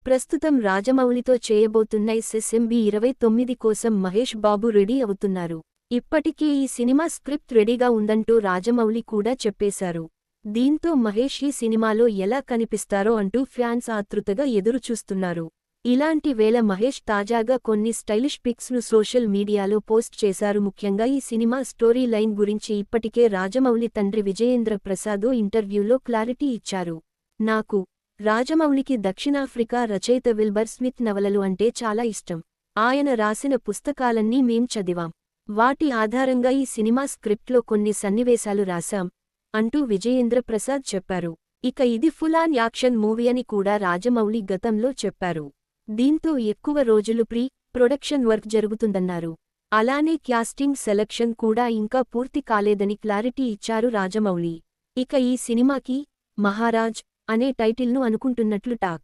ప్రస్తుతం రాజమౌళితో చేయబోతున్న SSMB 29 కోసం మహేష్ బాబు రెడీ అవుతున్నారు. ఇప్పటికే ఈ సినిమా స్క్రిప్ట్ రెడీగా ఉందంటూ రాజమౌళి కూడా చెప్పేశారు. దీంతో మహేష్ ఈ సినిమాలో ఎలా కనిపిస్తారో అంటూ ఫ్యాన్స్ ఆతృతగా ఎదురుచూస్తున్నారు. ఇలాంటి వేళ మహేష్ తాజాగా కొన్ని స్టైలిష్ పిక్స్ ను సోషల్ మీడియాలో పోస్ట్ చేశారు. ముఖ్యంగా ఈ సినిమా స్టోరీ లైన్ గురించి ఇప్పటికే రాజమౌళి తండ్రి విజయేంద్ర ప్రసాద్ ఇంటర్వ్యూలో క్లారిటీ ఇచ్చారు. నాకు రాజమౌళికి దక్షిణాఫ్రికా రచయిత విల్బర్ స్మిత్ నవలలు అంటే చాలా ఇష్టం. ఆయన రాసిన పుస్తకాలన్నీ మేం చదివాం. వాటి ఆధారంగా ఈ సినిమా స్క్రిప్ట్లో కొన్ని సన్నివేశాలు రాశాం అంటూ విజయేంద్ర ప్రసాద్ చెప్పారు. ఇక ఇది ఫుల్ ఆన్ యాక్షన్ మూవీ అని కూడా రాజమౌళి గతంలో చెప్పారు. దీంతో ఎక్కువ రోజులు ప్రీ ప్రొడక్షన్ వర్క్ జరుగుతుందన్నారు. అలానే క్యాస్టింగ్ సెలక్షన్ కూడా ఇంకా పూర్తి కాలేదని క్లారిటీ ఇచ్చారు రాజమౌళి. ఇక ఈ సినిమాకి మహారాజ్ అనే టైటిల్ను అనుకుంటున్నట్లు టాక్.